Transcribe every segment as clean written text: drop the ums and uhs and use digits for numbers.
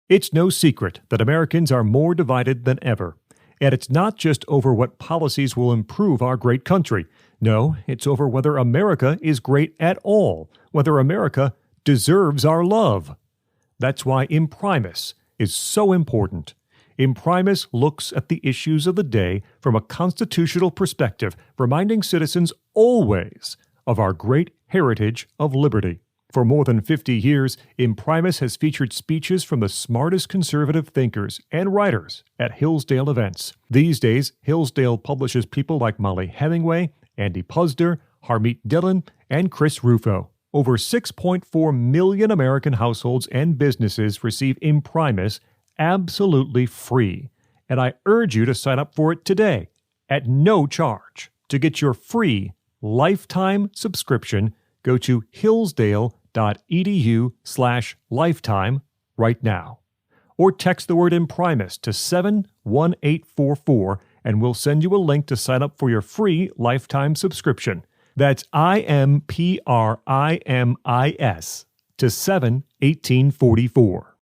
It's no secret that Americans are more divided than ever. And it's not just over what policies will improve our great country. No, it's over whether America is great at all, whether America deserves our love. That's why Imprimis is so important. Imprimis looks at the issues of the day from a constitutional perspective, reminding citizens always of our great heritage of liberty. For more than 50 years, Imprimis has featured speeches from the smartest conservative thinkers and writers at Hillsdale events. These days, Hillsdale publishes people like Molly Hemingway, Andy Puzder, Harmeet Dillon, and Chris Rufo. Over 6.4 million American households and businesses receive Imprimis absolutely free. And I urge you to sign up for it today at no charge. To get your free lifetime subscription, go to hillsdale.edu/lifetime right now. Or text the word Imprimis to 71844 and we'll send you a link to sign up for your free lifetime subscription. That's IMPRIMIS to 71844.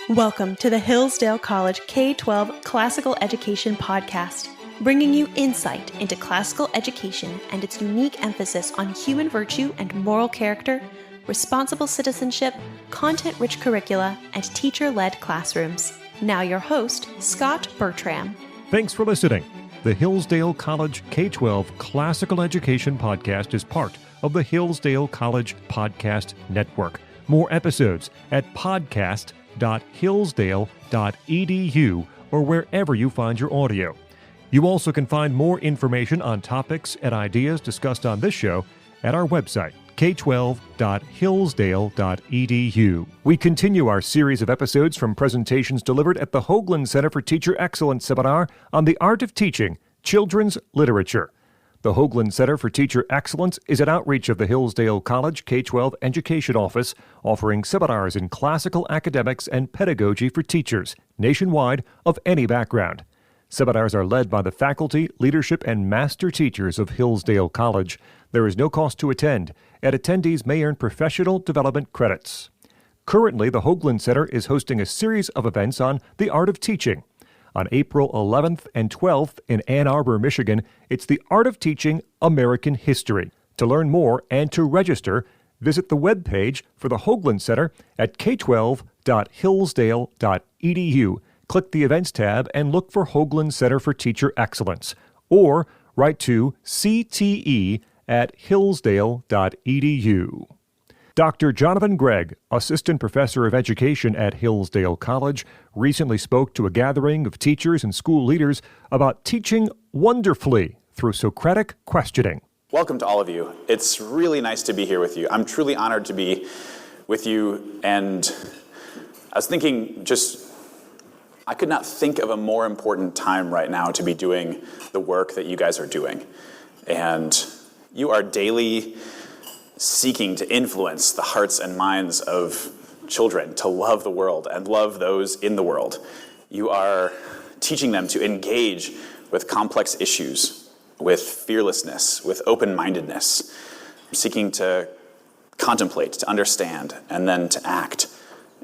Welcome to the Hillsdale College K-12 Classical Education Podcast, bringing you insight into classical education and its unique emphasis on human virtue and moral character, responsible citizenship, content-rich curricula, and teacher-led classrooms. Now your host, Scot Bertram. Thanks for listening. The Hillsdale College K-12 Classical Education Podcast is part of the Hillsdale College Podcast Network. More episodes at podcast.hillsdale.edu or wherever you find your audio. You also can find more information on topics and ideas discussed on this show at our website, k12.hillsdale.edu. We continue our series of episodes from presentations delivered at the Hoogland Center for Teacher Excellence seminar on the art of teaching children's literature. The Hoogland Center for Teacher Excellence is an outreach of the Hillsdale College K-12 Education Office, offering seminars in classical academics and pedagogy for teachers nationwide of any background. Seminars are led by the faculty, leadership, and master teachers of Hillsdale College. There is no cost to attend, and attendees may earn professional development credits. Currently, the Hoogland Center is hosting a series of events on the art of teaching. On April 11th and 12th in Ann Arbor, Michigan, it's the Art of Teaching American History. To learn more and to register, visit the webpage for the Hoogland Center at k12.hillsdale.edu. Click the Events tab and look for Hoogland Center for Teacher Excellence, or write to cte@hillsdale.edu. Dr. Jonathan Gregg, Assistant Professor of Education at Hillsdale College, recently spoke to a gathering of teachers and school leaders about teaching wonderfully through Socratic questioning. Welcome to all of you. It's really nice to be here with you. I'm truly honored to be with you, and I was thinking I could not think of a more important time right now to be doing the work that you guys are doing. And you are daily seeking to influence the hearts and minds of children to love the world and love those in the world. You are teaching them to engage with complex issues, with fearlessness, with open-mindedness, seeking to contemplate, to understand, and then to act.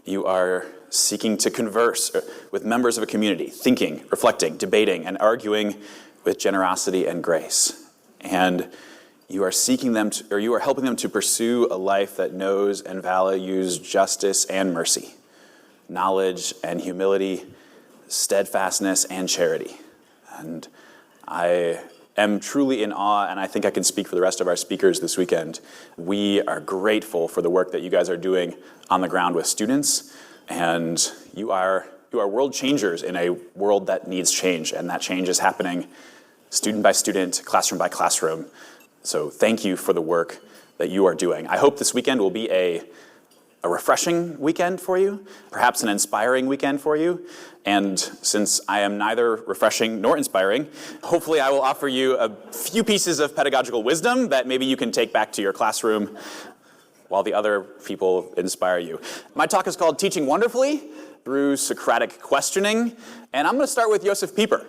You are seeking to converse with members of a community, thinking, reflecting, debating, and arguing with generosity and grace. And you are you are helping them to pursue a life that knows and values justice and mercy, knowledge and humility, steadfastness and charity. And I am truly in awe, and I think I can speak for the rest of our speakers this weekend. We are grateful for the work that you guys are doing on the ground with students, and you are world changers in a world that needs change, and that change is happening student by student, classroom by classroom. So thank you for the work that you are doing. I hope this weekend will be a refreshing weekend for you, perhaps an inspiring weekend for you. And since I am neither refreshing nor inspiring, hopefully I will offer you a few pieces of pedagogical wisdom that maybe you can take back to your classroom while the other people inspire you. My talk is called Teaching Wonderfully Through Socratic Questioning, and I'm going to start with Joseph Pieper.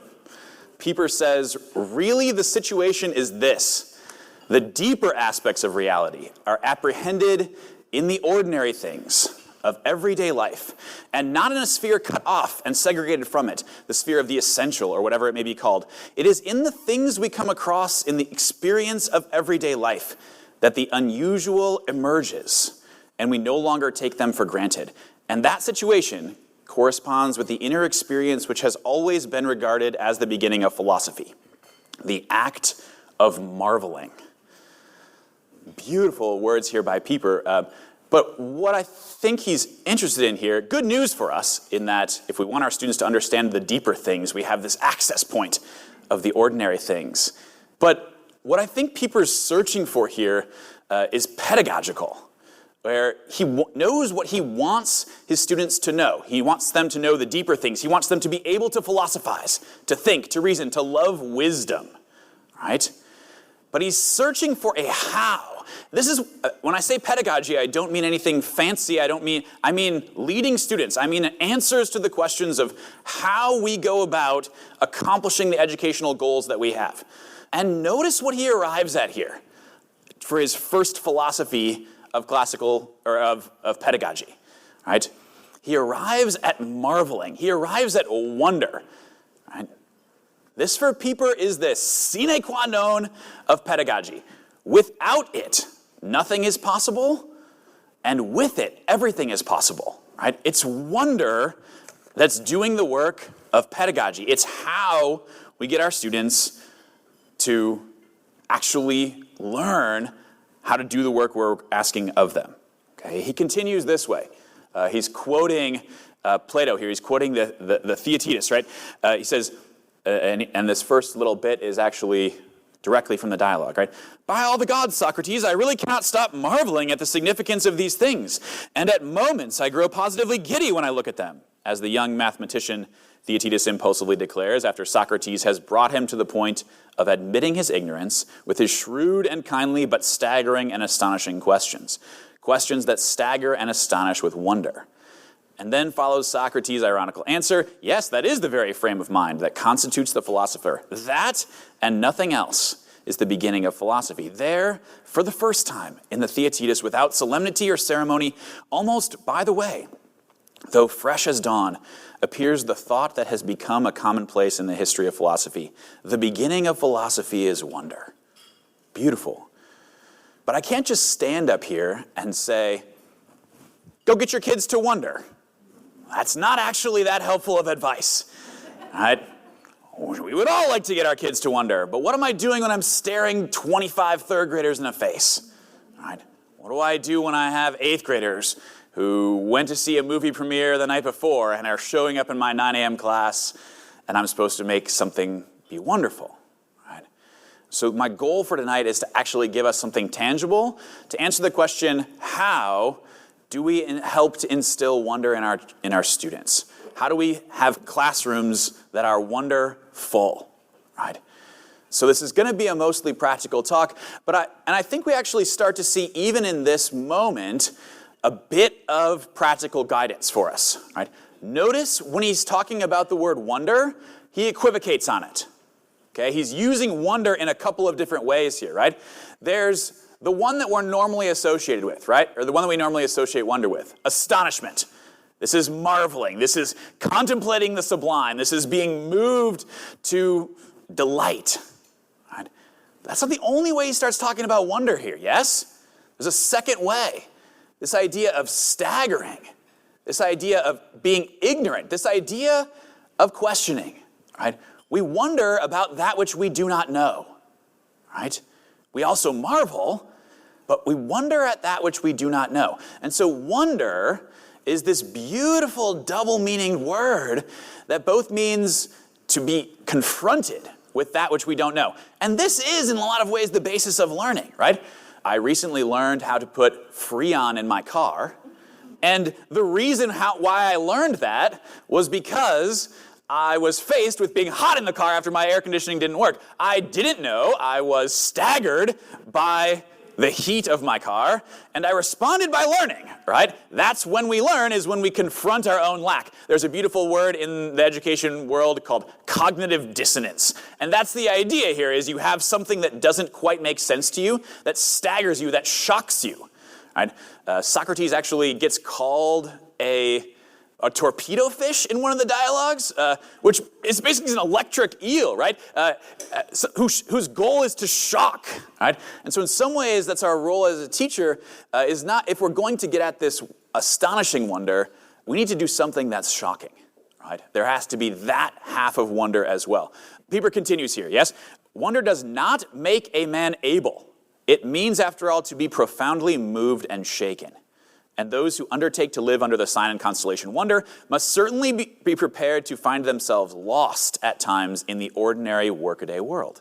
Pieper says, really the situation is this. The deeper aspects of reality are apprehended in the ordinary things of everyday life, and not in a sphere cut off and segregated from it, the sphere of the essential or whatever it may be called. It is in the things we come across in the experience of everyday life that the unusual emerges, and we no longer take them for granted. And that situation corresponds with the inner experience which has always been regarded as the beginning of philosophy, the act of marveling. Beautiful words here by Pieper. But what I think he's interested in here, good news for us, in that if we want our students to understand the deeper things, we have this access point of the ordinary things. But what I think Pieper's searching for here is pedagogical, where he knows what he wants his students to know. He wants them to know the deeper things. He wants them to be able to philosophize, to think, to reason, to love wisdom, right? But he's searching for a how. This is, when I say pedagogy, I don't mean anything fancy. I mean leading students. I mean answers to the questions of how we go about accomplishing the educational goals that we have. And notice what he arrives at here for his first philosophy of classical, or of pedagogy, right? He arrives at marveling. He arrives at wonder, right? This for Pieper is the sine qua non of pedagogy. Without it, nothing is possible, and with it, everything is possible, right? It's wonder that's doing the work of pedagogy. It's how we get our students to actually learn how to do the work we're asking of them. Okay? He continues this way. He's quoting Plato here. He's quoting the Theaetetus, right? He says, and this first little bit is actually directly from the dialogue, right? By all the gods, Socrates, I really cannot stop marveling at the significance of these things, and at moments I grow positively giddy when I look at them, as the young mathematician Theaetetus impulsively declares after Socrates has brought him to the point of admitting his ignorance with his shrewd and kindly but staggering and astonishing questions. Questions that stagger and astonish with wonder. And then follows Socrates' ironical answer, yes, that is the very frame of mind that constitutes the philosopher. That and nothing else is the beginning of philosophy. There, for the first time in the Theaetetus, without solemnity or ceremony, almost by the way, though fresh as dawn, appears the thought that has become a commonplace in the history of philosophy. The beginning of philosophy is wonder. Beautiful. But I can't just stand up here and say, go get your kids to wonder. That's not actually that helpful of advice, right? We would all like to get our kids to wonder, but what am I doing when I'm staring 25 third graders in the face, right? What do I do when I have 8th graders who went to see a movie premiere the night before and are showing up in my 9 a.m. class, and I'm supposed to make something be wonderful, right? So my goal for tonight is to actually give us something tangible to answer the question, how do we help to instill wonder in our students? How do we have classrooms that are wonderful, right? So this is going to be a mostly practical talk, but I think we actually start to see, even in this moment, a bit of practical guidance for us, right? Notice when he's talking about the word wonder, he equivocates on it, okay? He's using wonder in a couple of different ways here, right? There's the one that we're normally associated with, right? Or the one that we normally associate wonder with. Astonishment. This is marveling. This is contemplating the sublime. This is being moved to delight, right? That's not the only way he starts talking about wonder here, yes? There's a second way. This idea of staggering. This idea of being ignorant. This idea of questioning, right? We wonder about that which we do not know, right? We also marvel, but we wonder at that which we do not know. And so wonder is this beautiful double-meaning word that both means to be confronted with that which we don't know. And this is, in a lot of ways, the basis of learning, right? I recently learned how to put Freon in my car, and the reason why I learned that was because I was faced with being hot in the car after my air conditioning didn't work. I didn't know. I was staggered by the heat of my car, and I responded by learning, right? That's when we learn, is when we confront our own lack. There's a beautiful word in the education world called cognitive dissonance. And that's the idea here, is you have something that doesn't quite make sense to you, that staggers you, that shocks you, right? Socrates actually gets called a torpedo fish in one of the dialogues, which is basically an electric eel, right? Whose goal is to shock, right? And so in some ways, that's our role as a teacher, is not, if we're going to get at this astonishing wonder, we need to do something that's shocking, right? There has to be that half of wonder as well. Pieper continues here, yes? Wonder does not make a man able. It means, after all, to be profoundly moved and shaken. And those who undertake to live under the sign and constellation wonder must certainly be prepared to find themselves lost at times in the ordinary workaday world.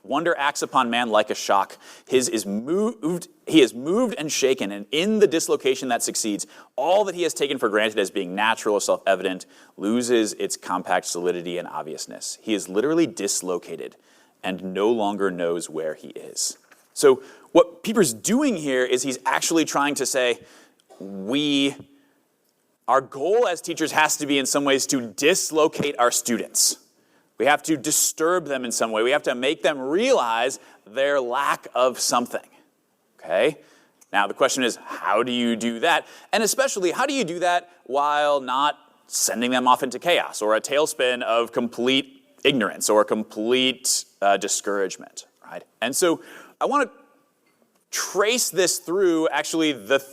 Wonder acts upon man like a shock. He is moved and shaken, and in the dislocation that succeeds, all that he has taken for granted as being natural or self-evident loses its compact solidity and obviousness. He is literally dislocated and no longer knows where he is. So what Pieper's doing here is he's actually trying to say, our goal as teachers has to be in some ways to dislocate our students. We have to disturb them in some way. We have to make them realize their lack of something, okay? Now the question is, how do you do that? And especially, how do you do that while not sending them off into chaos or a tailspin of complete ignorance or complete discouragement, right? And so I want to trace this through actually the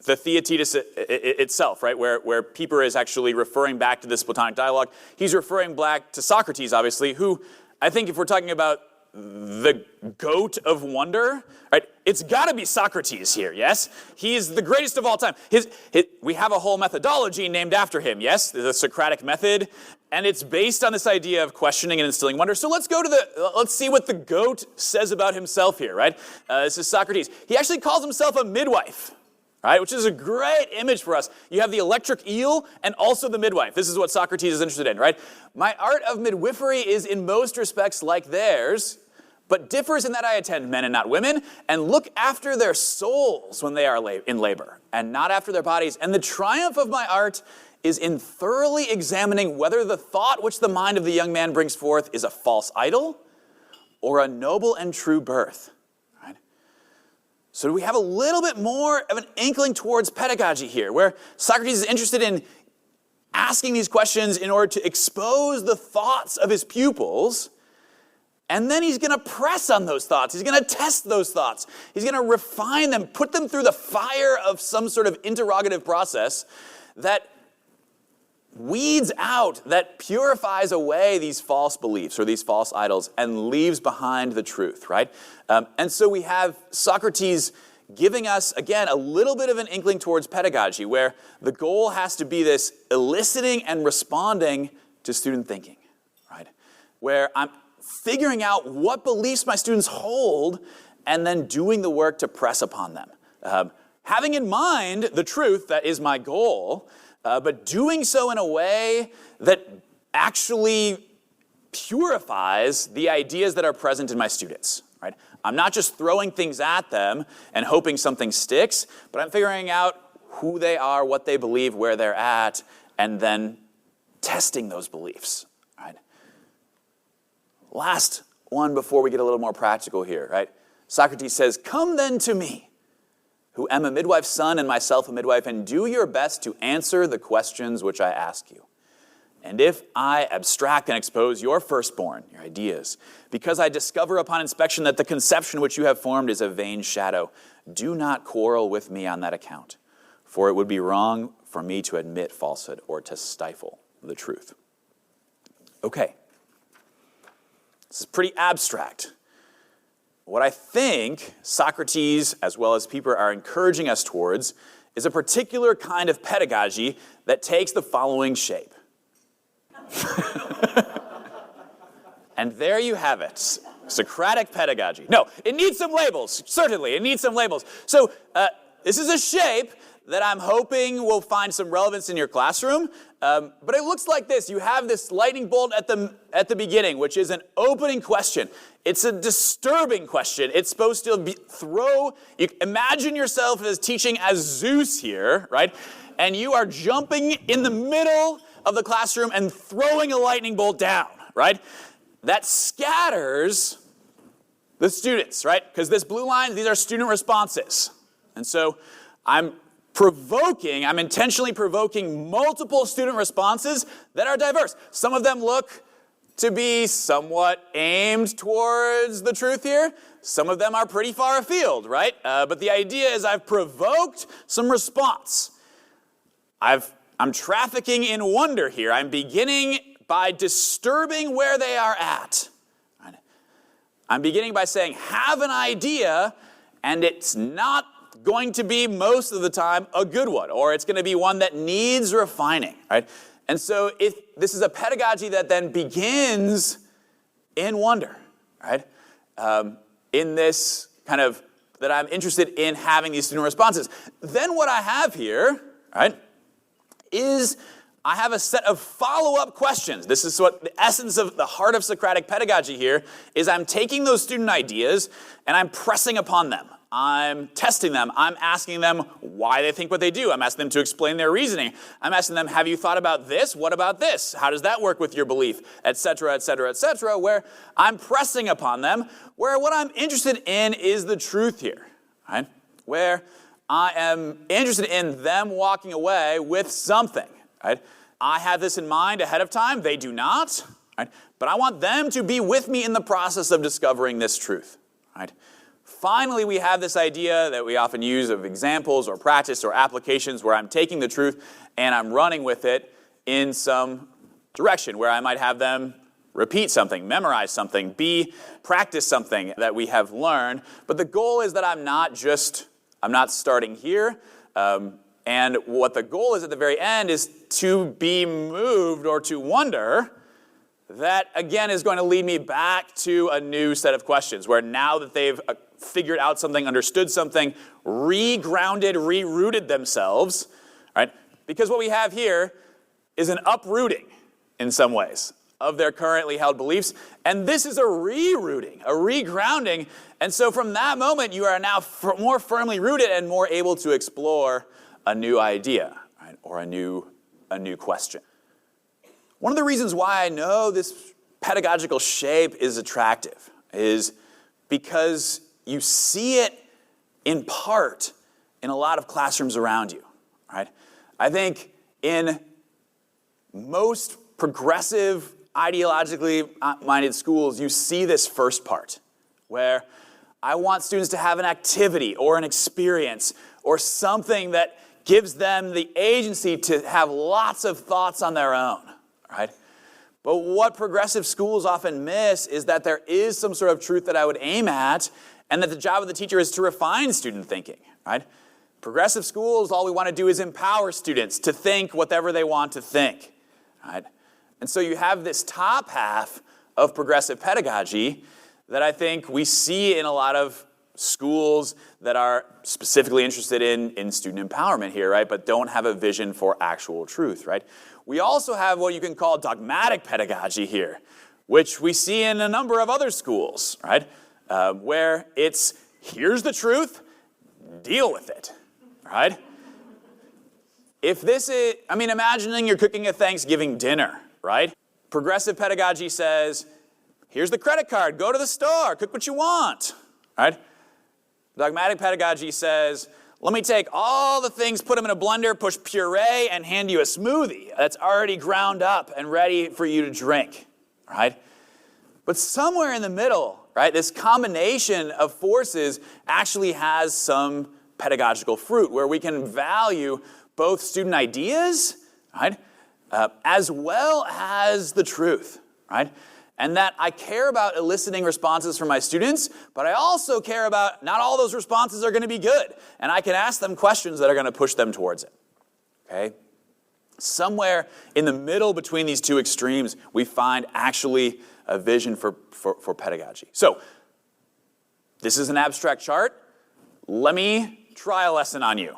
Theaetetus itself, right, where Pieper is actually referring back to this Platonic dialogue. He's referring back to Socrates, obviously, who, I think if we're talking about the goat of wonder, right, it's got to be Socrates here, yes? He is the greatest of all time. We have a whole methodology named after him, yes, the Socratic method, and it's based on this idea of questioning and instilling wonder. So let's see what the goat says about himself here, right? This is Socrates. He actually calls himself a midwife. Right, which is a great image for us. You have the electric eel and also the midwife. This is what Socrates is interested in, right? My art of midwifery is in most respects like theirs, but differs in that I attend men and not women, and look after their souls when they are in labor, and not after their bodies. And the triumph of my art is in thoroughly examining whether the thought which the mind of the young man brings forth is a false idol or a noble and true birth. So we have a little bit more of an inkling towards pedagogy here, where Socrates is interested in asking these questions in order to expose the thoughts of his pupils, and then he's going to press on those thoughts. He's going to test those thoughts. He's going to refine them, put them through the fire of some sort of interrogative process that weeds out, that purifies away these false beliefs or these false idols and leaves behind the truth, right? And so we have Socrates giving us, again, a little bit of an inkling towards pedagogy, where the goal has to be this eliciting and responding to student thinking, right? Where I'm figuring out what beliefs my students hold and then doing the work to press upon them. Having in mind the truth, that is my goal, but doing so in a way that actually purifies the ideas that are present in my students, right? I'm not just throwing things at them and hoping something sticks, but I'm figuring out who they are, what they believe, where they're at, and then testing those beliefs, right? Last one before we get a little more practical here, right? Socrates says, "Come then to me, who am a midwife's son and myself a midwife, and do your best to answer the questions which I ask you. And if I abstract and expose your firstborn, your ideas, because I discover upon inspection that the conception which you have formed is a vain shadow, do not quarrel with me on that account, for it would be wrong for me to admit falsehood or to stifle the truth." Okay. This is pretty abstract. What I think Socrates, as well as Pieper, are encouraging us towards is a particular kind of pedagogy that takes the following shape. And there you have it, Socratic pedagogy. No, it needs some labels, certainly, it needs some labels. So this is a shape that I'm hoping will find some relevance in your classroom, but it looks like this. You have this lightning bolt at the beginning, which is an opening question. It's a disturbing question. It's supposed to imagine yourself as teaching as Zeus here, right? And you are jumping in the middle of the classroom and throwing a lightning bolt down, right? That scatters the students, right? Because this blue line, these are student responses. And so I'm intentionally provoking multiple student responses that are diverse. Some of them look to be somewhat aimed towards the truth here. Some of them are pretty far afield, right? But the idea is I've provoked some response. I'm trafficking in wonder here. I'm beginning by disturbing where they are at. I'm beginning by saying, have an idea, and it's not going to be most of the time a good one, or it's going to be one that needs refining, right? And so this is a pedagogy that then begins in wonder, right? In this kind of, that I'm interested in having these student responses. Then what I have here, right, is I have a set of follow-up questions. This is what the essence of the heart of Socratic pedagogy here is. I'm taking those student ideas and I'm pressing upon them. I'm testing them. I'm asking them why they think what they do. I'm asking them to explain their reasoning. I'm asking them, have you thought about this? What about this? How does that work with your belief? Et cetera, et cetera, et cetera, where I'm pressing upon them, where what I'm interested in is the truth here, right? Where I am interested in them walking away with something, right? I have this in mind ahead of time. They do not, right? But I want them to be with me in the process of discovering this truth, right? Finally, we have this idea that we often use of examples or practice or applications where I'm taking the truth and I'm running with it in some direction, where I might have them repeat something, memorize something, practice something that we have learned. But the goal is that I'm not starting here. And what the goal is at the very end is to be moved or to wonder. That, again, is going to lead me back to a new set of questions, where now that they've figured out something, understood something, re-grounded, re-rooted themselves, right? Because what we have here is an uprooting, in some ways, of their currently held beliefs. And this is a re-rooting, a re-grounding. And so from that moment, you are now more firmly rooted and more able to explore a new idea, right? Or a new question. One of the reasons why I know this pedagogical shape is attractive is because you see it in part in a lot of classrooms around you, right? I think in most progressive, ideologically minded schools, you see this first part, where I want students to have an activity or an experience or something that gives them the agency to have lots of thoughts on their own. Right? But what progressive schools often miss is that there is some sort of truth that I would aim at, and that the job of the teacher is to refine student thinking. Right? Progressive schools, all we want to do is empower students to think whatever they want to think. Right? And so you have this top half of progressive pedagogy that I think we see in a lot of schools that are specifically interested in student empowerment here, right? But don't have a vision for actual truth, right? We also have what you can call dogmatic pedagogy here, which we see in a number of other schools, right? Where it's, here's the truth, deal with it, right? Imagining you're cooking a Thanksgiving dinner, right? Progressive pedagogy says, here's the credit card, go to the store, cook what you want, right? Dogmatic pedagogy says, let me take all the things, put them in a blender, push puree, and hand you a smoothie that's already ground up and ready for you to drink, right? But somewhere in the middle, right, this combination of forces actually has some pedagogical fruit where we can value both student ideas, right, as well as the truth, right? And that I care about eliciting responses from my students, but I also care about not all those responses are going to be good. And I can ask them questions that are going to push them towards it. Okay? Somewhere in the middle between these two extremes, we find actually a vision for pedagogy. So, this is an abstract chart. Let me try a lesson on you.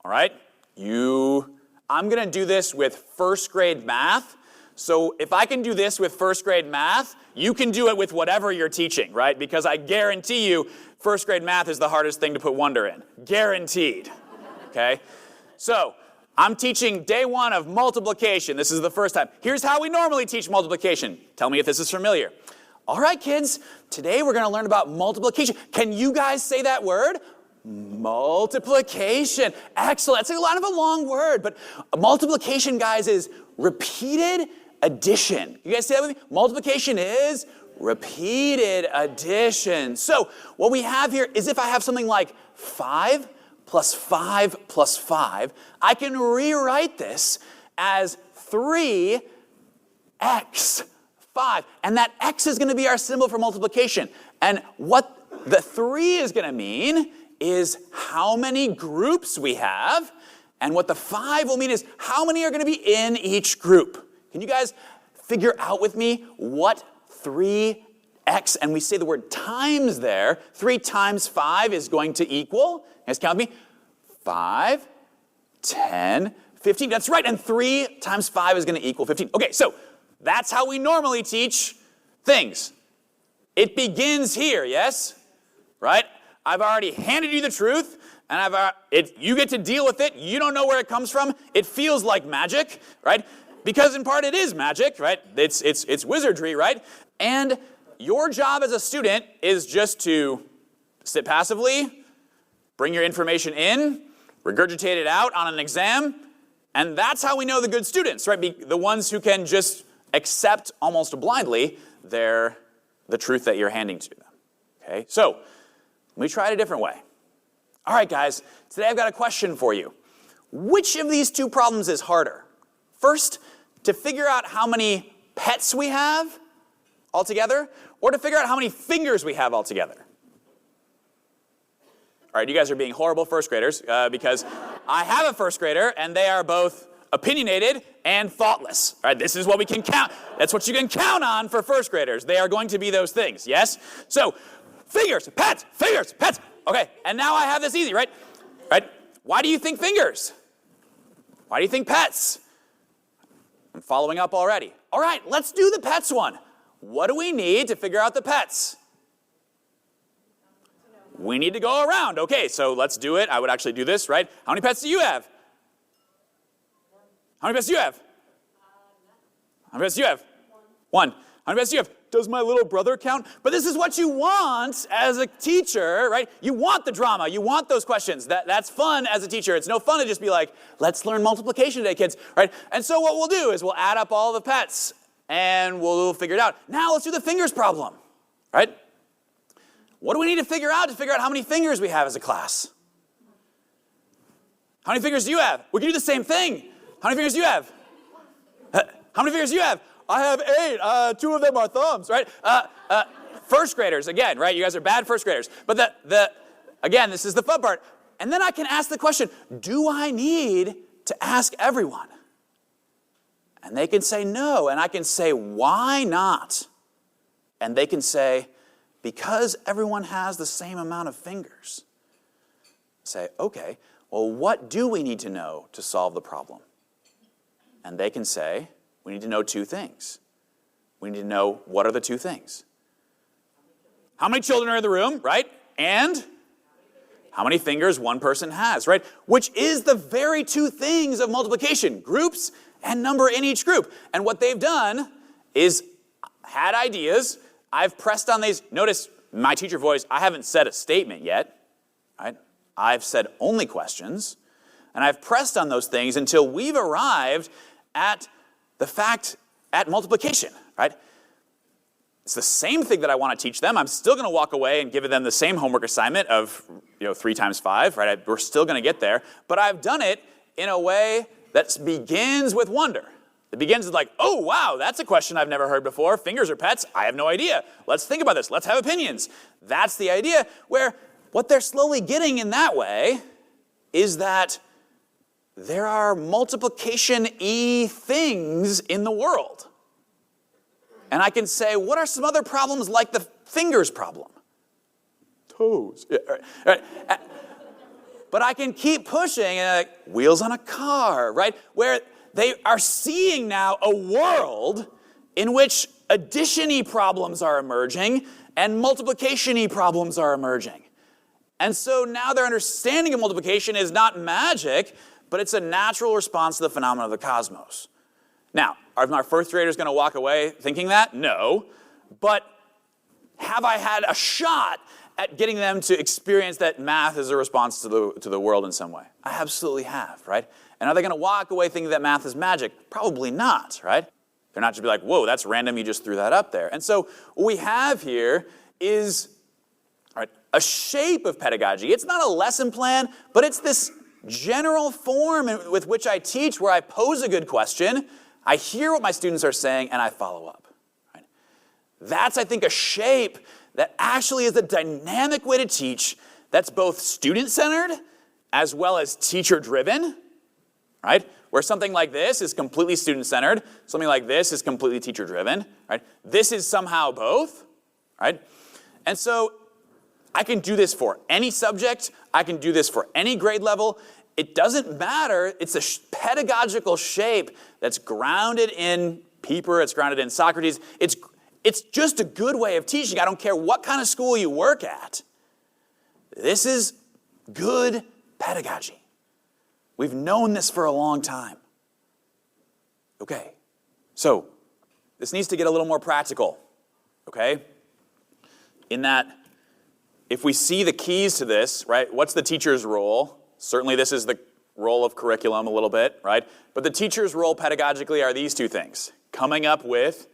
All right? I'm going to do this with first grade math. So if I can do this with first grade math, you can do it with whatever you're teaching, right? Because I guarantee you, first grade math is the hardest thing to put wonder in. Guaranteed, okay? So I'm teaching day 1 of multiplication. This is the first time. Here's how we normally teach multiplication. Tell me if this is familiar. All right, kids, today we're going to learn about multiplication. Can you guys say that word? Multiplication. Excellent. It's a long word, but multiplication, guys, is repeated addition. You guys say that with me? Multiplication is repeated addition. So what we have here is if I have something like 5 plus 5 plus 5, I can rewrite this as 3x 5. And that x is going to be our symbol for multiplication. And what the 3 is going to mean is how many groups we have, and what the 5 will mean is how many are going to be in each group. Can you guys figure out with me what 3x, and we say the word times there, 3 times 5 is going to equal, guys count with me, 5, 10, 15. That's right, and 3 times 5 is going to equal 15. Okay, so that's how we normally teach things. It begins here, yes? Right? I've already handed you the truth, and you get to deal with it. You don't know where it comes from. It feels like magic, right? Because in part it is magic, right? It's wizardry, right? And your job as a student is just to sit passively, bring your information in, regurgitate it out on an exam, and that's how we know the good students, right? The ones who can just accept almost blindly the truth that you're handing to them. Okay, so let me try it a different way. All right, guys, today I've got a question for you. Which of these two problems is harder? First, to figure out how many pets we have altogether, or to figure out how many fingers we have altogether? All right, you guys are being horrible first graders because I have a first grader, and they are both opinionated and thoughtless. All right, this is what we can count. That's what you can count on for first graders. They are going to be those things, yes? So, fingers, pets, fingers, pets. Okay, and now I have this easy, right? Right? Why do you think fingers? Why do you think pets? I'm following up already. All right, let's do the pets one. What do we need to figure out the pets? We need to go around. Okay, so let's do it. I would actually do this, right? How many pets do you have? How many pets do you have? How many pets do you have? One. How many pets do you have? Does my little brother count? But this is what you want as a teacher, right? You want the drama. You want those questions. That's fun as a teacher. It's no fun to just be like, let's learn multiplication today, kids, right? And so what we'll do is we'll add up all the pets, and we'll figure it out. Now let's do the fingers problem, right? What do we need to figure out how many fingers we have as a class? How many fingers do you have? We can do the same thing. How many fingers do you have? How many fingers do you have? I have 8. 2 of them are thumbs, right? First graders, again, right? You guys are bad first graders. But again, this is the fun part. And then I can ask the question, do I need to ask everyone? And they can say no. And I can say, why not? And they can say, because everyone has the same amount of fingers. Say, okay, well, what do we need to know to solve the problem? And they can say, we need to know 2 things. We need to know, what are the 2 things? How many children are in the room, right? And how many fingers one person has, right? Which is the very 2 things of multiplication, groups and number in each group. And what they've done is had ideas. I've pressed on these. Notice my teacher voice, I haven't said a statement yet, right? I've said only questions. And I've pressed on those things until we've arrived at the fact at multiplication, right? It's the same thing that I want to teach them. I'm still going to walk away and give them the same homework assignment of 3 times 5, right? We're still going to get there. But I've done it in a way that begins with wonder. It begins with like, oh, wow, that's a question I've never heard before. Fingers or pets? I have no idea. Let's think about this. Let's have opinions. That's the idea, where what they're slowly getting in that way is that there are multiplication-y things in the world. And I can say, what are some other problems like the fingers problem? Toes. Yeah, right. But I can keep pushing, wheels on a car, right? Where they are seeing now a world in which addition-y problems are emerging and multiplication-y problems are emerging. And so now their understanding of multiplication is not magic, but it's a natural response to the phenomena of the cosmos. Now, are our first graders going to walk away thinking that? No. But have I had a shot at getting them to experience that math is a response to the world in some way? I absolutely have, right? And are they going to walk away thinking that math is magic? Probably not, right? They're not just be like, whoa, that's random, you just threw that up there. And so what we have here is a shape of pedagogy. It's not a lesson plan, but it's this general form with which I teach, where I pose a good question, I hear what my students are saying, and I follow up. Right? That's, I think, a shape that actually is a dynamic way to teach that's both student-centered as well as teacher-driven, right? Where something like this is completely student-centered, something like this is completely teacher-driven, right? This is somehow both, right? And so I can do this for any subject. I can do this for any grade level. It doesn't matter. It's a pedagogical shape that's grounded in Pieper. It's grounded in Socrates. It's just a good way of teaching. I don't care what kind of school you work at. This is good pedagogy. We've known this for a long time. Okay, so this needs to get a little more practical, okay? In that, if we see the keys to this, right, what's the teacher's role? Certainly this is the role of curriculum a little bit, right? But the teacher's role pedagogically are these two things: coming up with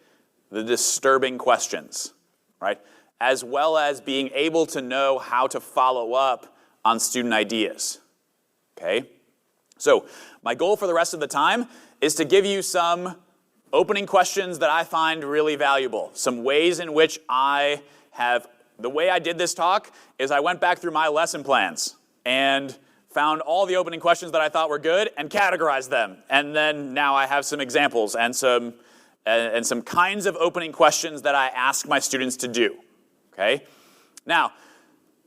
the disturbing questions, right? As well as being able to know how to follow up on student ideas, okay? So my goal for the rest of the time is to give you some opening questions that I find really valuable, some ways in which the way I did this talk is I went back through my lesson plans and found all the opening questions that I thought were good and categorized them. And then now I have some examples and some kinds of opening questions that I ask my students to do, okay? Now,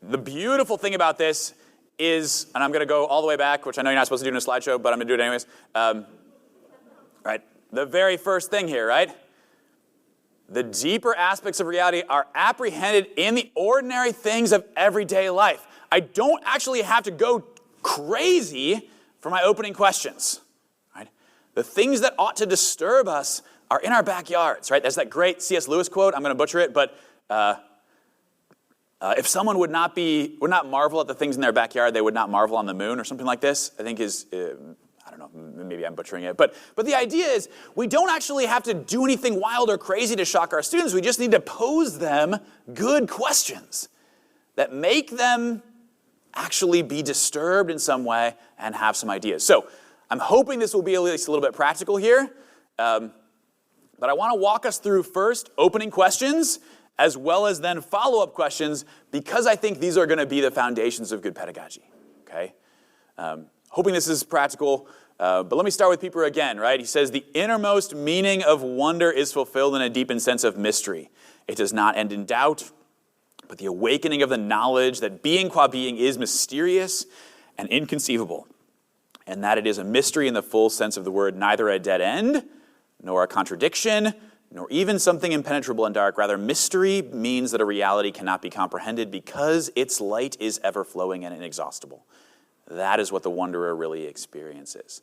the beautiful thing about this is, and I'm going to go all the way back, which I know you're not supposed to do in a slideshow, but I'm going to do it anyways. Right, the very first thing here, right? The deeper aspects of reality are apprehended in the ordinary things of everyday life. I don't actually have to go crazy for my opening questions. Right? The things that ought to disturb us are in our backyards. Right? There's that great C.S. Lewis quote. I'm going to butcher it, but if someone would not marvel at the things in their backyard, they would not marvel on the moon, or something like this. I think is. I don't know, maybe I'm butchering it. But the idea is we don't actually have to do anything wild or crazy to shock our students. We just need to pose them good questions that make them actually be disturbed in some way and have some ideas. So I'm hoping this will be at least a little bit practical here. But I want to walk us through first opening questions as well as then follow-up questions, because I think these are going to be the foundations of good pedagogy. Okay? Hoping this is practical, but let me start with Pieper again, right? He says, the innermost meaning of wonder is fulfilled in a deepened sense of mystery. It does not end in doubt, but the awakening of the knowledge that being qua being is mysterious and inconceivable, and that it is a mystery in the full sense of the word, neither a dead end, nor a contradiction, nor even something impenetrable and dark. Rather, mystery means that a reality cannot be comprehended because its light is ever-flowing and inexhaustible. That is what the wanderer really experiences.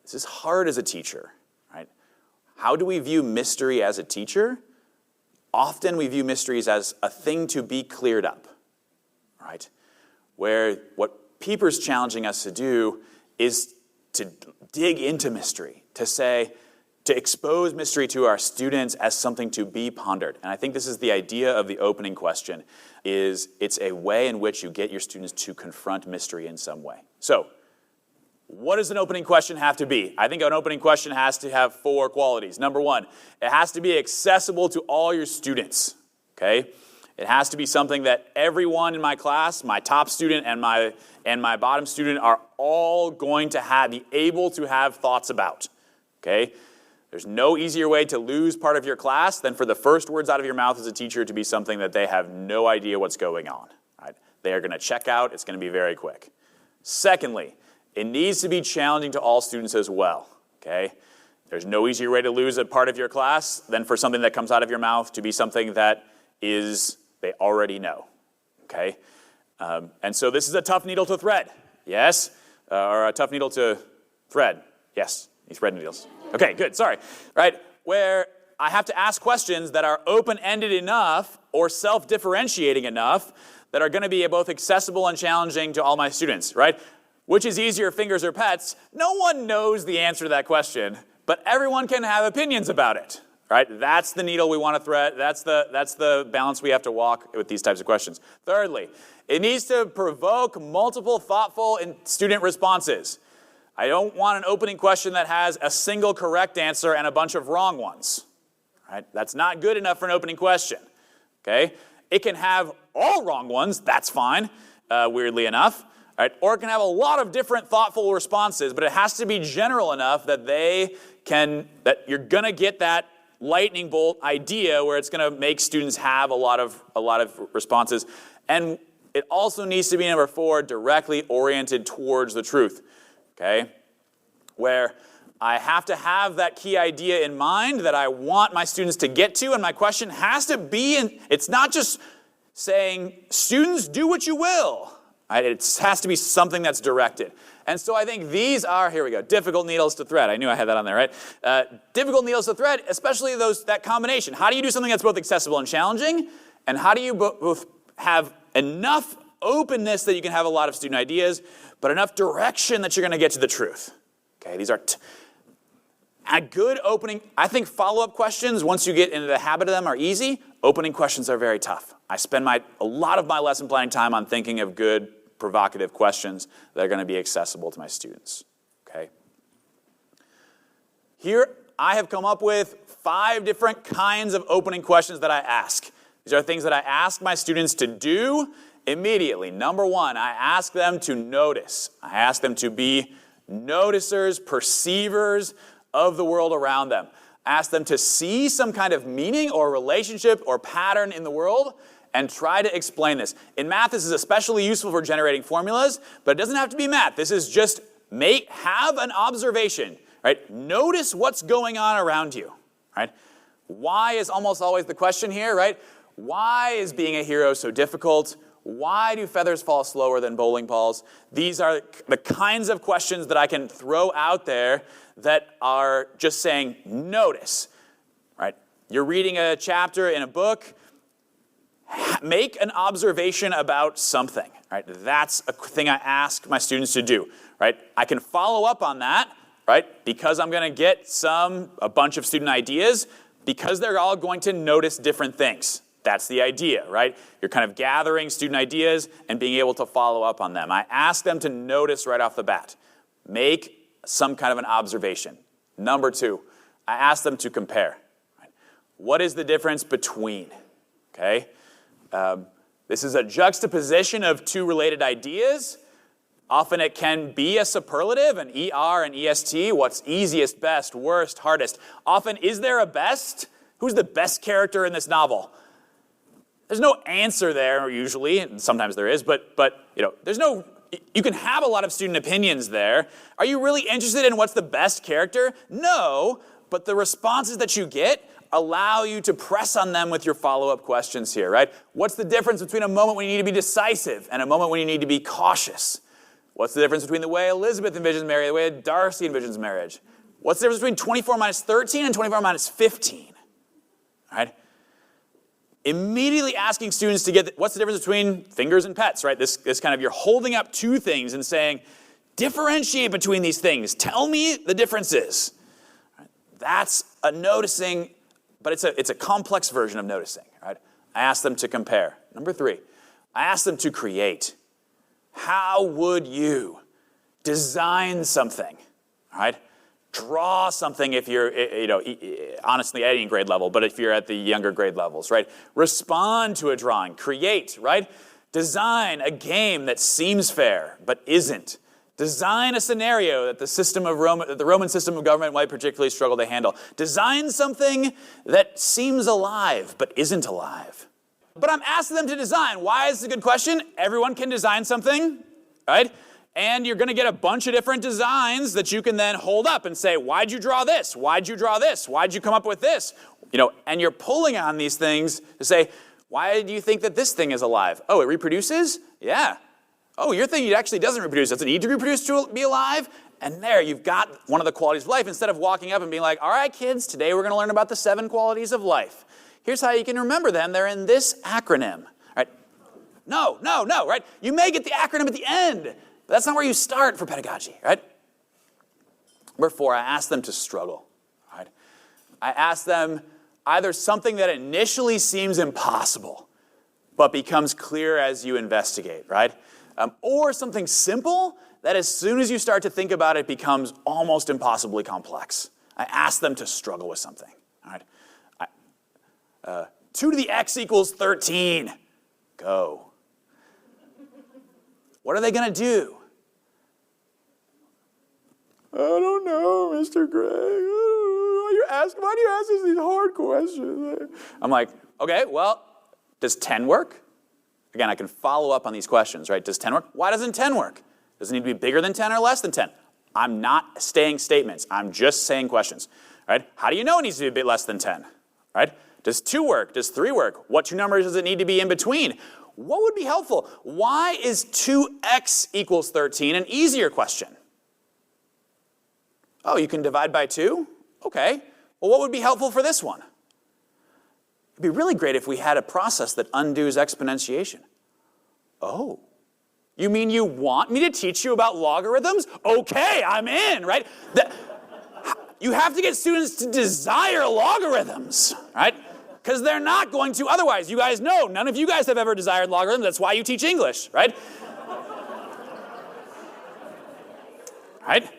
This is hard as a teacher, right? How do we view mystery as a teacher? Often we view mysteries as a thing to be cleared up, right? Where what Pieper's challenging us to do is to dig into mystery, to expose mystery to our students as something to be pondered. And I think this is the idea of the opening question, is it's a way in which you get your students to confront mystery in some way. So, what does an opening question have to be? I think an opening question has to have 4 qualities. Number 1, it has to be accessible to all your students, okay? It has to be something that everyone in my class, my top student and my bottom student, are all going to be able to have thoughts about, okay? There's no easier way to lose part of your class than for the first words out of your mouth as a teacher to be something that they have no idea what's going on. Right? They are going to check out. It's going to be very quick. Secondly, it needs to be challenging to all students as well. okay? There's no easier way to lose a part of your class than for something that comes out of your mouth to be something that is they already know, okay? And so this is a tough needle to thread, yes? Or a tough needle to thread, yes, these thread needles. Okay, good, sorry, right? Where I have to ask questions that are open-ended enough or self-differentiating enough that are going to be both accessible and challenging to all my students, right? Which is easier, fingers or pets? No one knows the answer to that question, but everyone can have opinions about it, right? That's the needle we want to thread. That's the balance we have to walk with these types of questions. Thirdly, it needs to provoke multiple thoughtful and student responses. I don't want an opening question that has a single correct answer and a bunch of wrong ones, right? That's not good enough for an opening question, okay? It can have all wrong ones, that's fine, weirdly enough. Right? Or it can have a lot of different thoughtful responses, but it has to be general enough that that you're going to get that lightning bolt idea where it's going to make students have a lot of responses. And it also needs to be, number 4, directly oriented towards the truth. Okay? Where I have to have that key idea in mind that I want my students to get to, and my question has to be, it's not just saying, students, do what you will. Right? It has to be something that's directed. And so I think these are, here we go, difficult needles to thread. I knew I had that on there, right? Difficult needles to thread, especially that combination. How do you do something that's both accessible and challenging? And how do you both have enough openness that you can have a lot of student ideas, but enough direction that you're going to get to the truth? Okay, these are a good opening. I think follow-up questions, once you get into the habit of them, are easy. Opening questions are very tough. I spend a lot of my lesson planning time on thinking of good, provocative questions that are going to be accessible to my students, okay? Here, I have come up with 5 different kinds of opening questions that I ask. These are things that I ask my students to do immediately. Number 1, I ask them to notice. I ask them to be noticers, perceivers of the world around them. I ask them to see some kind of meaning or relationship or pattern in the world and try to explain this. In math, this is especially useful for generating formulas, but it doesn't have to be math. This is just have an observation, right? Notice what's going on around you, right? Why is almost always the question here, right? Why is being a hero so difficult? Why do feathers fall slower than bowling balls? These are the kinds of questions that I can throw out there that are just saying, notice, right? You're reading a chapter in a book, make an observation about something, right? That's a thing I ask my students to do, right? I can follow up on that, right? Because I'm going to get a bunch of student ideas, because they're all going to notice different things. That's the idea, right? You're kind of gathering student ideas and being able to follow up on them. I ask them to notice right off the bat. Make some kind of an observation. Number 2, I ask them to compare. Right? What is the difference between? Okay? This is a juxtaposition of 2 related ideas. Often it can be a superlative, an ER and EST. What's easiest, best, worst, hardest? Often, is there a best? Who's the best character in this novel? There's no answer there usually, and sometimes there is, but you can have a lot of student opinions there. Are you really interested in what's the best character? No, but the responses that you get allow you to press on them with your follow-up questions here, right? What's the difference between a moment when you need to be decisive and a moment when you need to be cautious? What's the difference between the way Elizabeth envisions marriage and the way Darcy envisions marriage? What's the difference between 24 minus 13 and 24 minus 15? All right? Immediately asking students to get, what's the difference between fingers and pets, right? This kind of, you're holding up 2 things and saying, differentiate between these things. Tell me the differences. Right? That's a noticing, but it's a complex version of noticing, right? I ask them to compare. Number 3, I ask them to create. How would you design something, all right? Draw something if you're, honestly, at any grade level, but if you're at the younger grade levels, right? Respond to a drawing, create, right? Design a game that seems fair, but isn't. Design a scenario that the Roman system of government might particularly struggle to handle. Design something that seems alive, but isn't alive. But I'm asking them to design. Why is this a good question? Everyone can design something, right? And you're going to get a bunch of different designs that you can then hold up and say, why'd you draw this? Why'd you draw this? Why'd you come up with this? And you're pulling on these things to say, why do you think that this thing is alive? Oh, it reproduces? Yeah. Oh, you're thinking it actually doesn't reproduce. Does it need to reproduce to be alive? And there, you've got one of the qualities of life. Instead of walking up and being like, all right, kids, today we're going to learn about the 7 qualities of life. Here's how you can remember them. They're in this acronym. Right? No, right? You may get the acronym at the end, but that's not where you start for pedagogy, right? Number 4, I ask them to struggle. Right? I ask them either something that initially seems impossible, but becomes clear as you investigate, right? Or something simple that as soon as you start to think about it becomes almost impossibly complex. I ask them to struggle with something. All right? 2 to the x equals 13. Go. What are they going to do? I don't know, Mr. Gregg. Why do you ask us these hard questions? I'm like, okay, well, does 10 work? Again, I can follow up on these questions, right? Does 10 work? Why doesn't 10 work? Does it need to be bigger than 10 or less than 10? I'm not saying statements. I'm just saying questions, right? How do you know it needs to be a bit less than 10, right? Does 2 work? Does 3 work? What 2 numbers does it need to be in between? What would be helpful? Why is 2x equals 13 an easier question? Oh, you can divide by 2? Okay. Well, what would be helpful for this one? It'd be really great if we had a process that undoes exponentiation. Oh. You mean you want me to teach you about logarithms? Okay, I'm in, right? You have to get students to desire logarithms, right? Because they're not going to otherwise. You guys know, none of you guys have ever desired logarithms. That's why you teach English, right? Right?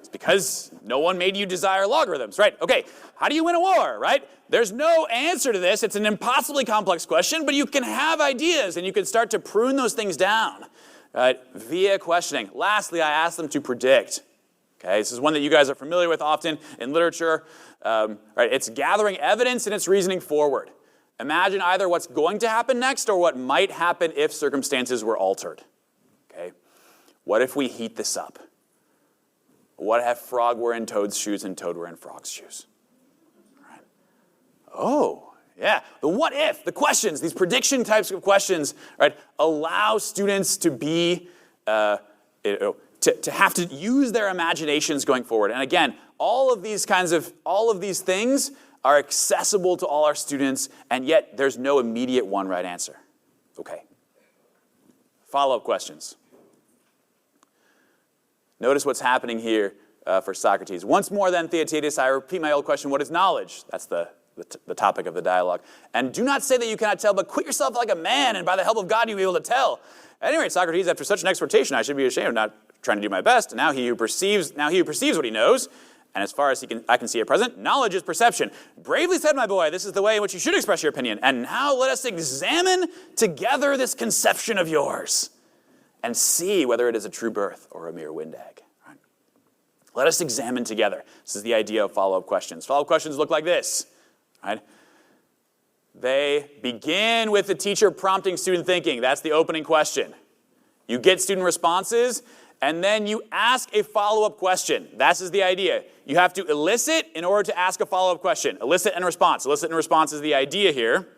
It's because no one made you desire logarithms, right? Okay, how do you win a war, right? There's no answer to this. It's an impossibly complex question, but you can have ideas and you can start to prune those things down. Right, via questioning. Lastly, I ask them to predict. Okay, this is one that you guys are familiar with often in literature. Right, it's gathering evidence and it's reasoning forward. Imagine either what's going to happen next or what might happen if circumstances were altered. Okay, what if we heat this up? What if frog were in toad's shoes and toad were in frog's shoes? Right. Oh. Yeah, the what if, the questions, these prediction types of questions, right, allow students to be, to have to use their imaginations going forward. And again, all of these things are accessible to all our students, and yet there's no immediate one right answer. Okay. Follow-up questions. Notice what's happening here for Socrates. Once more then, Theaetetus, I repeat my old question, what is knowledge? That's the topic of the dialogue. And do not say that you cannot tell, but quit yourself like a man, and by the help of God you will be able to tell. At any rate, Socrates, after such an exhortation, I should be ashamed of not trying to do my best. Now he who perceives what he knows, and as far as I can see at present, knowledge is perception. Bravely said, my boy, this is the way in which you should express your opinion. And now let us examine together this conception of yours, and see whether it is a true birth or a mere wind egg. Right? Let us examine together. This is the idea of follow-up questions. Follow-up questions look like this. Right? They begin with the teacher prompting student thinking. That's the opening question. You get student responses, and then you ask a follow-up question. That is the idea. You have to elicit in order to ask a follow-up question. Elicit and response. Elicit and response is the idea here.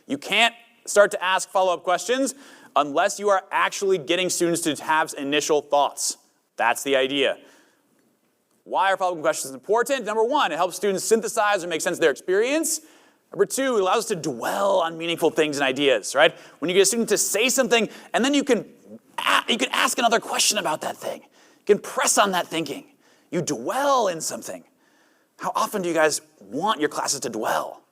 You can't start to ask follow-up questions unless you are actually getting students to have initial thoughts. That's the idea. Why are follow-up questions important? Number 1, it helps students synthesize or make sense of their experience. Number 2, it allows us to dwell on meaningful things and ideas, right? When you get a student to say something, and then you can ask another question about that thing. You can press on that thinking. You dwell in something. How often do you guys want your classes to dwell?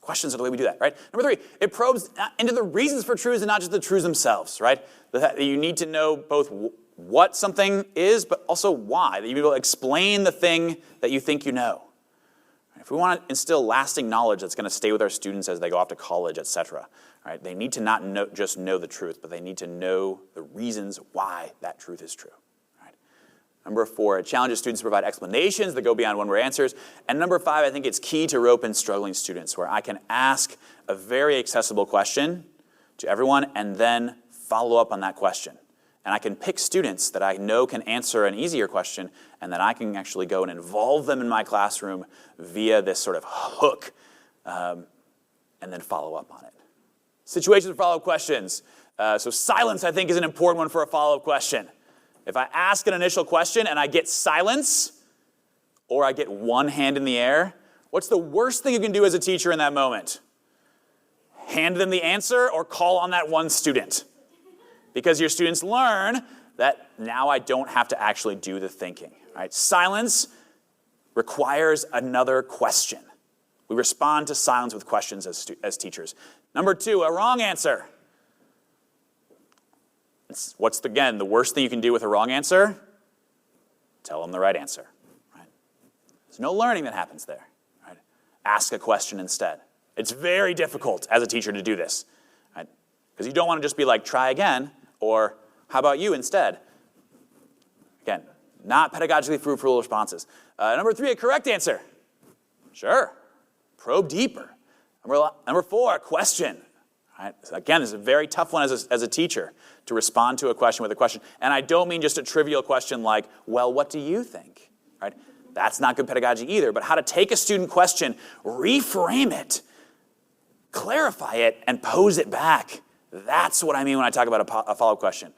Questions are the way we do that, right? Number 3, it probes into the reasons for truths and not just the truths themselves, right? That you need to know both what something is, but also why. That you be able to explain the thing that you think you know. If we want to instill lasting knowledge that's going to stay with our students as they go off to college, etc., right, they need to not just know the truth, but they need to know the reasons why that truth is true. Right? Number 4, it challenges students to provide explanations that go beyond one-word answers. And number 5, I think it's key to rope in struggling students, where I can ask a very accessible question to everyone and then follow up on that question. And I can pick students that I know can answer an easier question, and then I can actually go and involve them in my classroom via this sort of hook, and then follow up on it. Situations for follow-up questions. So silence, I think, is an important one for a follow-up question. If I ask an initial question and I get silence, or I get one hand in the air, what's the worst thing you can do as a teacher in that moment? Hand them the answer or call on that one student. Because your students learn that now I don't have to actually do the thinking. Right? Silence requires another question. We respond to silence with questions as teachers. Number 2, a wrong answer. What's, again, the worst thing you can do with a wrong answer? Tell them the right answer. Right? There's no learning that happens there. Right? Ask a question instead. It's very difficult as a teacher to do this. Right? Because you don't want to just be like, try again, or how about you instead? Again, not pedagogically fruitful responses. Number 3, a correct answer. Sure. Probe deeper. Number 4, a question. Right? So again, this is a very tough one as a teacher to respond to a question with a question. And I don't mean just a trivial question like, well, what do you think? Right? That's not good pedagogy either. But how to take a student question, reframe it, clarify it, and pose it back. That's what I mean when I talk about a follow-up question.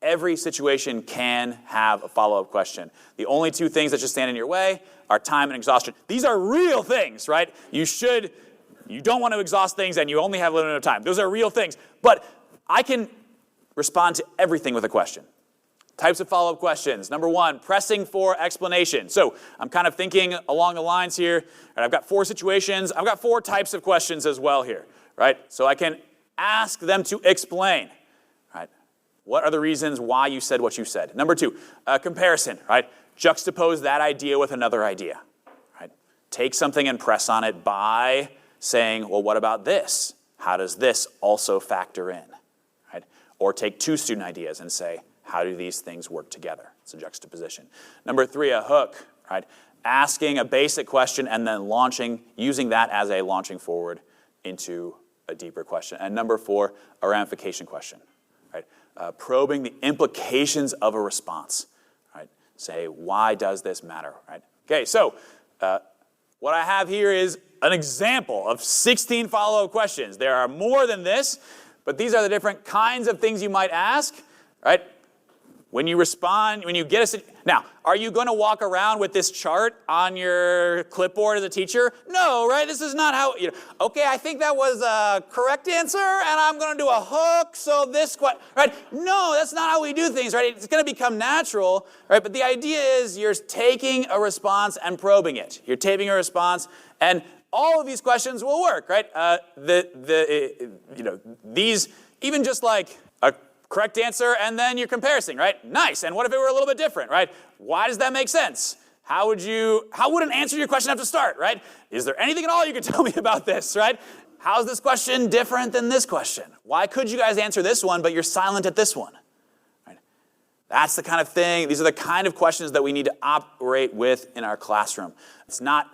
Every situation can have a follow-up question. The only 2 things that should stand in your way are time and exhaustion. These are real things, right? You don't want to exhaust things and you only have a limited time. Those are real things. But I can respond to everything with a question. Types of follow-up questions. Number 1, pressing for explanation. So I'm kind of thinking along the lines here. Right, I've got 4 situations. I've got 4 types of questions as well here. Right? So I can ask them to explain. Right? What are the reasons why you said what you said? Number 2, comparison. Right? Juxtapose that idea with another idea. Right? Take something and press on it by saying, well, what about this? How does this also factor in? Right? Or take 2 student ideas and say, how do these things work together? It's a juxtaposition. Number 3, a hook. Right? Asking a basic question and then using that as a launching forward into a deeper question. And number 4, a ramification question. Right? Probing the implications of a response. Right? Say, why does this matter? Right? Okay, so what I have here is an example of 16 follow-up questions. There are more than this, but these are the different kinds of things you might ask. Right? When you respond, when you get a... Now, are you going to walk around with this chart on your clipboard as a teacher? No, right? This is not how... okay, I think that was a correct answer, and I'm going to do a hook, so this... Right? No, that's not how we do things, right? It's going to become natural, right? But the idea is you're taking a response and probing it. You're taking a response, and all of these questions will work, right? These, even just like a correct answer, and then you're comparing, right? Nice. And what if it were a little bit different, right? Why does that make sense? How would an answer to your question have to start, right? Is there anything at all you could tell me about this, right? How's this question different than this question? Why could you guys answer this one, but you're silent at this one? Right? That's the kind of thing, these are the kind of questions that we need to operate with in our classroom. It's not,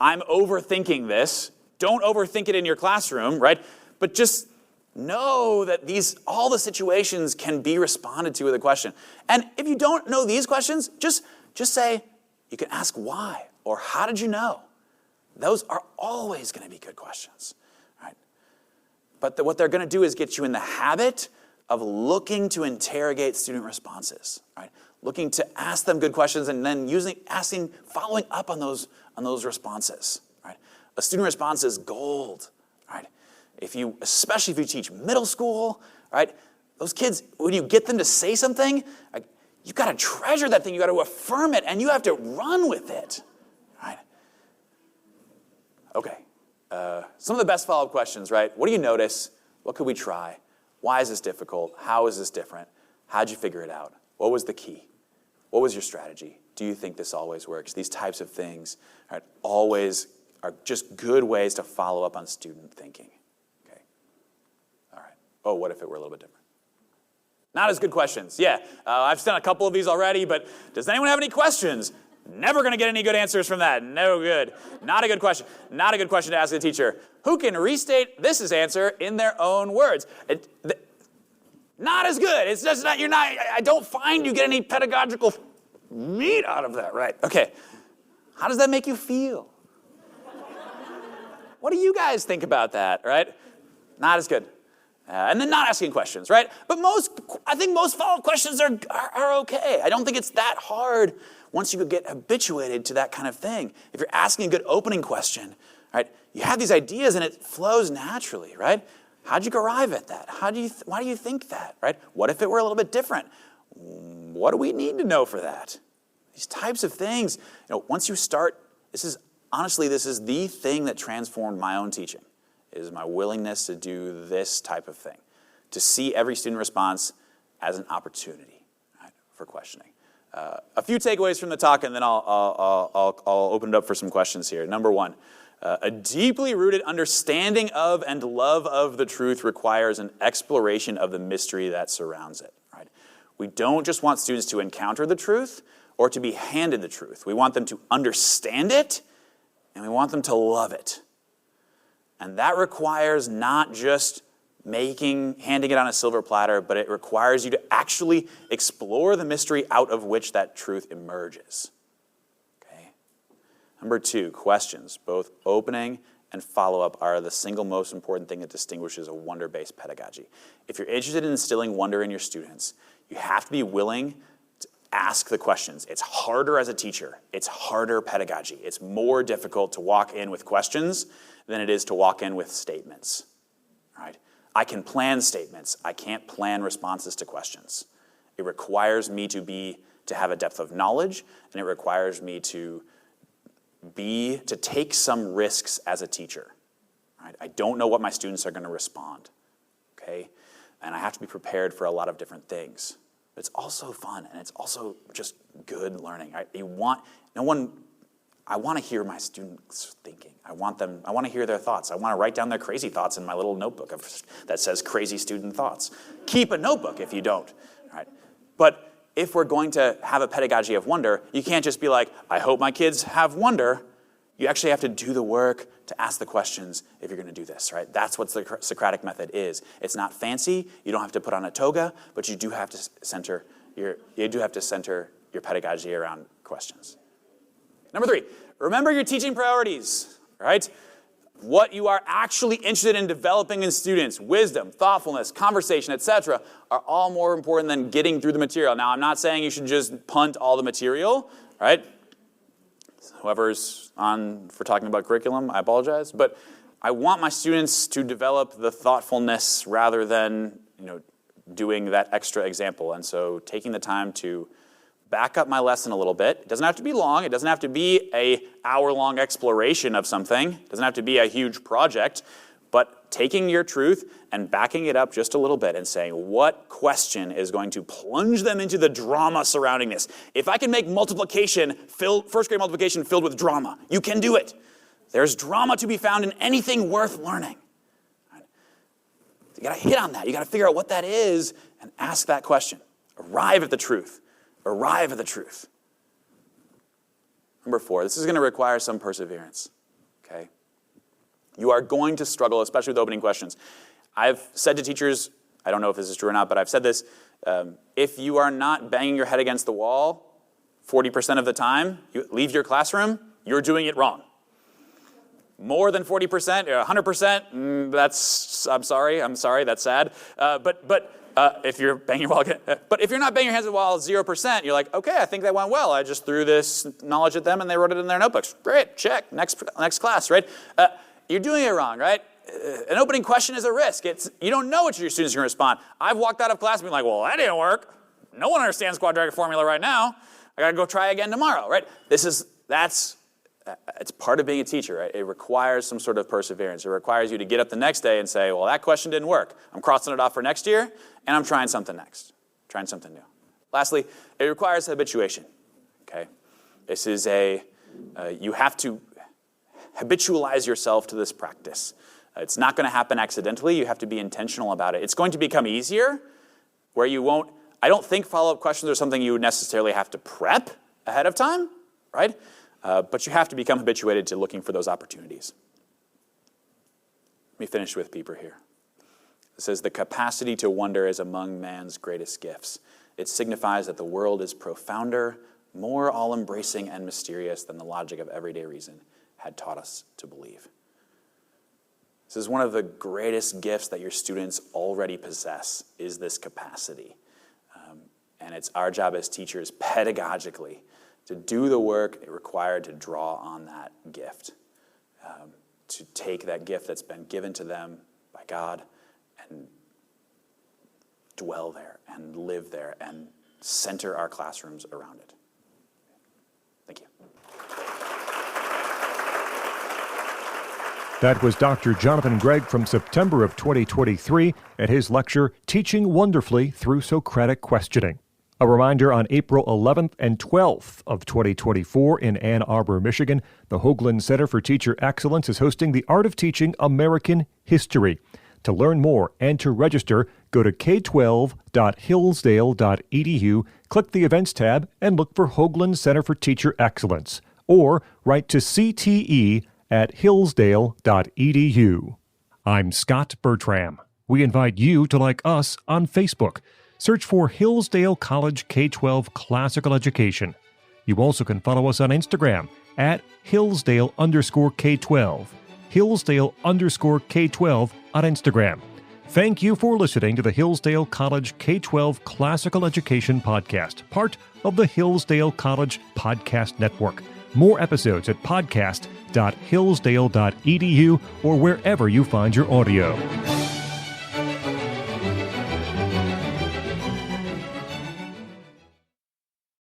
I'm overthinking this. Don't overthink it in your classroom, right? But just know that all the situations can be responded to with a question. And if you don't know these questions, just say, you can ask why, or how did you know? Those are always going to be good questions. Right? But what they're going to do is get you in the habit of looking to interrogate student responses. Right? Looking to ask them good questions and then following up on those responses. Right? A student response is gold. Right? Especially if you teach middle school, right? Those kids, when you get them to say something, like, you've got to treasure that thing, you've got to affirm it, and you have to run with it, right? Okay, some of the best follow-up questions, right? What do you notice? What could we try? Why is this difficult? How is this different? How'd you figure it out? What was the key? What was your strategy? Do you think this always works? These types of things, right, always are just good ways to follow up on student thinking. Oh, what if it were a little bit different? Not as good questions. Yeah, I've sent a couple of these already, but does anyone have any questions? Never going to get any good answers from that. No good. Not a good question. Not a good question to ask a teacher. Who can restate this answer in their own words? Not as good. It's just not, I don't find you get any pedagogical meat out of that, right? Okay. How does that make you feel? What do you guys think about that, right? Not as good. And then not asking questions, right? But I think most follow-up questions are okay. I don't think it's that hard once you get habituated to that kind of thing. If you're asking a good opening question, right, you have these ideas and it flows naturally, right? How'd you arrive at that? Why do you think that, right? What if it were a little bit different? What do we need to know for that? These types of things, once you start, this is the thing that transformed my own teaching, is my willingness to do this type of thing, to see every student response as an opportunity, right, for questioning. A few takeaways from the talk, and then I'll open it up for some questions here. Number one, a deeply rooted understanding of and love of the truth requires an exploration of the mystery that surrounds it. Right? We don't just want students to encounter the truth or to be handed the truth. We want them to understand it, and we want them to love it. And that requires not just handing it on a silver platter, but it requires you to actually explore the mystery out of which that truth emerges. Okay? Number two, questions, both opening and follow-up, are the single most important thing that distinguishes a wonder-based pedagogy. If you're interested in instilling wonder in your students, you have to be willing to ask the questions. It's harder as a teacher. It's harder pedagogy. It's more difficult to walk in with questions than it is to walk in with statements. Right? I can plan statements. I can't plan responses to questions. It requires me to have a depth of knowledge, and it requires me to take some risks as a teacher. Right? I don't know what my students are going to respond. Okay? And I have to be prepared for a lot of different things. But it's also fun, and it's also just good learning. Right? I want to hear my students thinking. I want to hear their thoughts. I want to write down their crazy thoughts in my little notebook that says crazy student thoughts. Keep a notebook if you don't. Right? But if we're going to have a pedagogy of wonder, you can't just be like, I hope my kids have wonder. You actually have to do the work to ask the questions if you're going to do this, right? That's what the Socratic method is. It's not fancy. You don't have to put on a toga, but you do have to center your pedagogy around questions. Number three, remember your teaching priorities, right? What you are actually interested in developing in students, wisdom, thoughtfulness, conversation, etc., are all more important than getting through the material. Now, I'm not saying you should just punt all the material, right? Whoever's on for talking about curriculum, I apologize. But I want my students to develop the thoughtfulness rather than, doing that extra example. And so taking the time to back up my lesson a little bit. It doesn't have to be long. It doesn't have to be an hour-long exploration of something. It doesn't have to be a huge project. But taking your truth and backing it up just a little bit and saying, what question is going to plunge them into the drama surrounding this? If I can make first grade multiplication filled with drama, you can do it. There's drama to be found in anything worth learning. You got to hit on that. You got to figure out what that is and ask that question. Arrive at the truth. Arrive at the truth. Number four, this is going to require some perseverance. Okay? You are going to struggle, especially with opening questions. I've said to teachers, I don't know if this is true or not, but I've said this, if you are not banging your head against the wall 40% of the time, you leave your classroom, you're doing it wrong. More than 40%, 100%, I'm sorry, that's sad. But if you're banging your wall, but if you're not banging your heads at the wall 0%, you're like, okay, I think that went well. I just threw this knowledge at them and they wrote it in their notebooks. Great, check, next class, right? You're doing it wrong, right? An opening question is a risk. You don't know what your students are going to respond. I've walked out of class and been like, well, that didn't work. No one understands quadratic formula right now. I got to go try again tomorrow, right? It's part of being a teacher, right? It requires some sort of perseverance. It requires you to get up the next day and say, well, that question didn't work. I'm crossing it off for next year, and I'm trying something next. Trying something new. Lastly, it requires habituation, okay? This is you have to habitualize yourself to this practice. It's not going to happen accidentally. You have to be intentional about it. It's going to become easier where you won't, I don't think follow-up questions are something you would necessarily have to prep ahead of time, right? But you have to become habituated to looking for those opportunities. Let me finish with Pieper here. It says, the capacity to wonder is among man's greatest gifts. It signifies that the world is profounder, more all-embracing and mysterious than the logic of everyday reason had taught us to believe. This is one of the greatest gifts that your students already possess, is this capacity. And it's our job as teachers, pedagogically, to do the work required to draw on that gift, to take that gift that's been given to them by God and dwell there and live there and center our classrooms around it. Thank you. That was Dr. Jonathan Gregg from September of 2023 at his lecture, Teaching Wonderfully Through Socratic Questioning. A reminder, on April 11th and 12th of 2024 in Ann Arbor, Michigan, the Hoogland Center for Teacher Excellence is hosting the Art of Teaching American History. To learn more and to register, go to k12.hillsdale.edu, click the Events tab, and look for Hoogland Center for Teacher Excellence, or write to cte@hillsdale.edu. I'm Scot Bertram. We invite you to like us on Facebook. Search for Hillsdale College K-12 Classical Education. You also can follow us on Instagram at Hillsdale_K-12. Hillsdale_K-12 on Instagram. Thank you for listening to the Hillsdale College K-12 Classical Education Podcast, part of the Hillsdale College Podcast Network. More episodes at podcast.hillsdale.edu or wherever you find your audio.